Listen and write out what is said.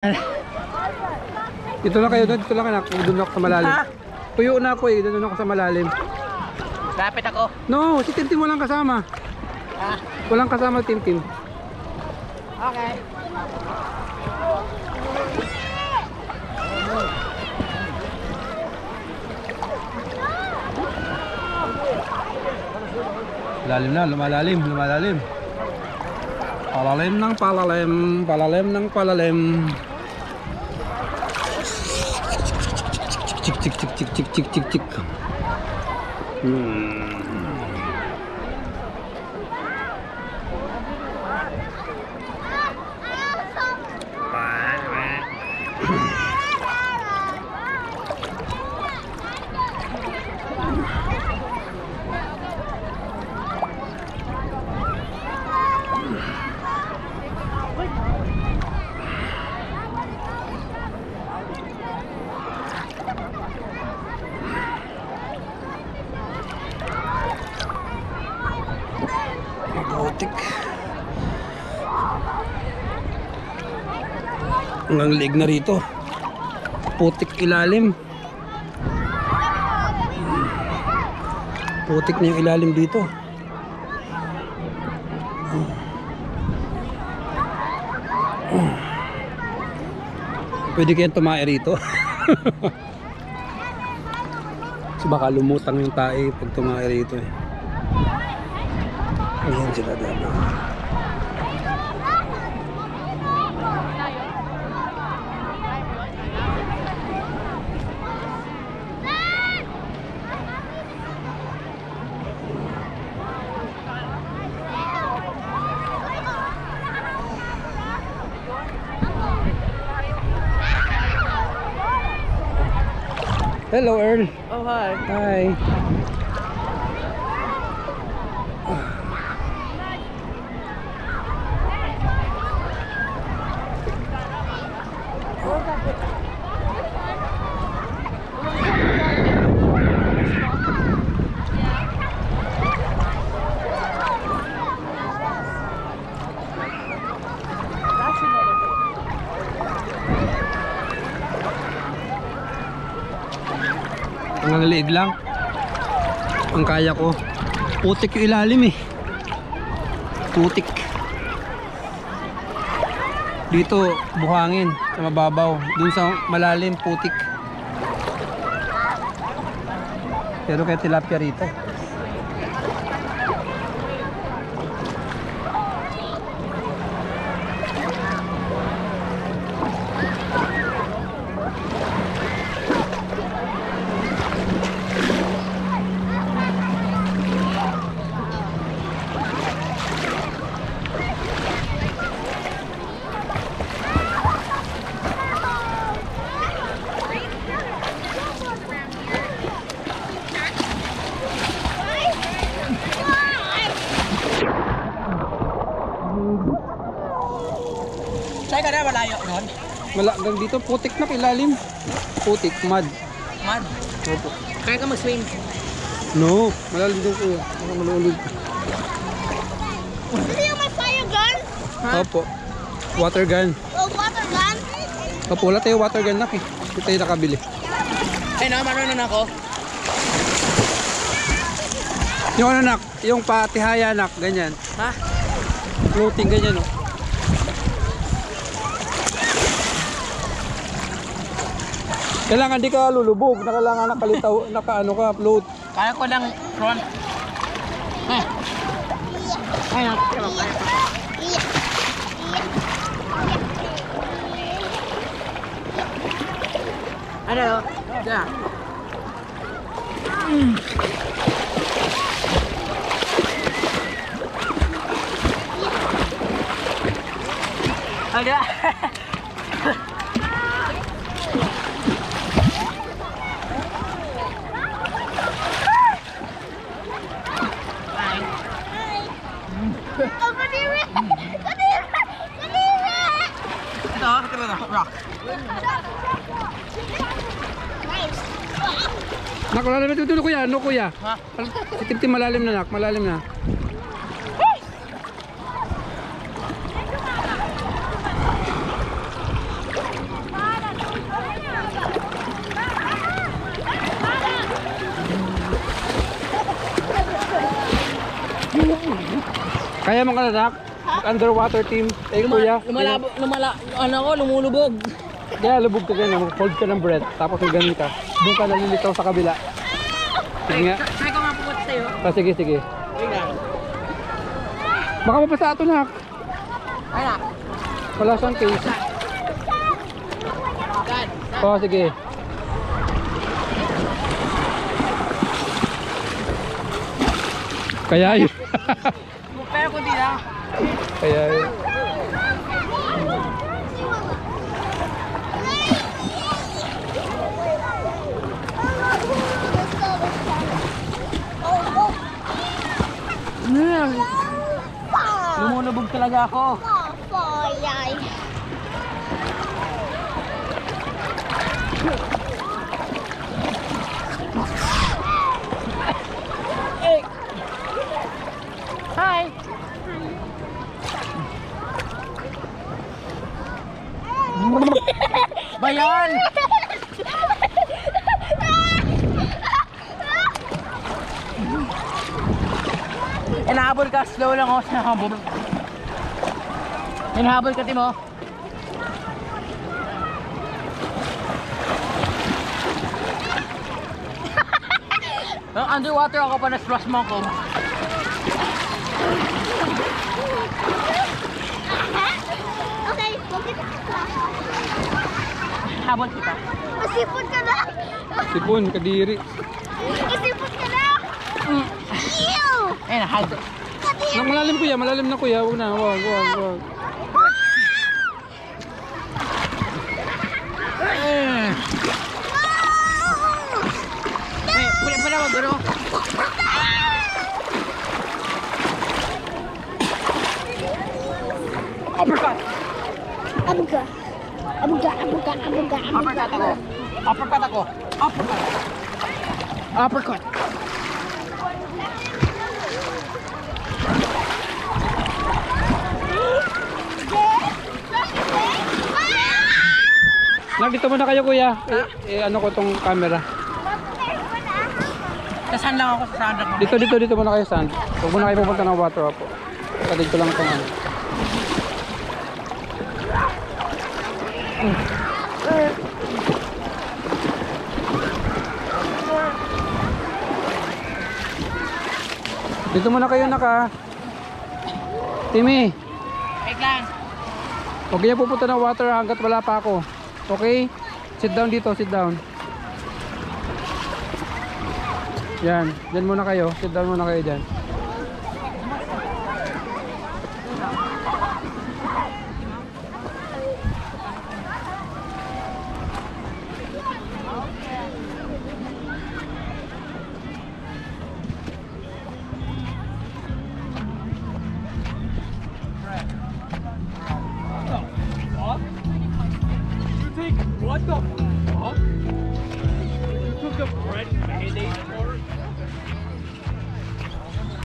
Dito lang kayo, dito lang anak, doon ako sa malalim. Ha? Tuyo na ako eh, doon ako sa malalim. Lapit ako. No, si Tim walang kasama. Ha? Walang kasama Tim. Okay. Lalim na, lumalalim. Palalim ng palalim. Cik. Putik. Ang leg na rito. Putik ilalim. Putik na yung ilalim dito. Pwede kayang tumae rito. So baka lumutang yung tae pag tumae rito eh. Ayan sila dito. Hello Earl. Oh, hi. Hi. Ang liig lang ang kaya ko. Putik yung ilalim eh. Putik dito, buhangin sa mababaw. Dun sa malalim, putik. Pero kaya tilapia rito. Saan ka na malayo nun? Wala, hanggang dito, putik na ilalim. Putik, mud. Mad. Opo. Kaya ka mag-swim. No, malalim doon ko. Malulog. Hindi yung may fire gun? Opo. Water gun. O water gun? Opo, wala tayo water gun nak eh. Hindi tayo nakabili. Ay na, marunong ako. Yung ano nak, yung patihaya nak, ganyan. Ha? Floating ganyan oh. Kailangan di ka lulubog, kailangan nakalitaw, nakaano ka, float. Kaya ko lang front. Ay na. Ano? Yeah. Ada. Oh, kadiri! Ito na, rock. Nice! Nak, malalim ito kuya, ano kuya? Ha? Itim-tim malalim na nak, malalim na. Kaya mo ka na, Nak? Underwater team. Eh, kuya. Lumulubog. Kaya lubog ka ganyan. Hold ka ng breath. Tapos ganyan ka. Doon ka nalilitaw sa kabila. Sige nga. Try ko nga pupunta sa'yo. Sige, sige. Baka mapasa ito, Nak. Ay na. Wala siyang case. Dad. Oo, sige. Kaya yun. Pero kung di na. Kaya yun. Lumulubog talaga ako. Yay. Hi. Bayan! Hinahabol ka, slow lang ako sa habol. Hinahabol ka, Timo. Underwater ako pa na-thrust mo ako. Okay, bakit? Habol kita. Masipot ka na! Sipon, kadiri. Masipot ka na! Ew! Ayun, hide. Nang malalim kuya, malalim na kuya. Huwag na, huwag. Pwede mo, guro. Uppercut! Abuga! Abuga! Abuga! Abuga! Uppercut ako. Uppercut ako. Uppercut. Uppercut. Nak, dito muna kayo kuya. Ano ko tong camera. Tasan lang ako sa sandok mo. Dito muna kayo sand. Huwag muna kayo pupunta ng water po. Kalig ko lang itong ano. Dito muna kayo naka. Timmy, Wait lang. huwag kayo pupunta ng water hanggat wala pa ako. Okay? Sit down dito, sit down. Yan, dyan muna kayo. Sit down muna kayo dyan. What the fuck? You took the bread mayonnaise for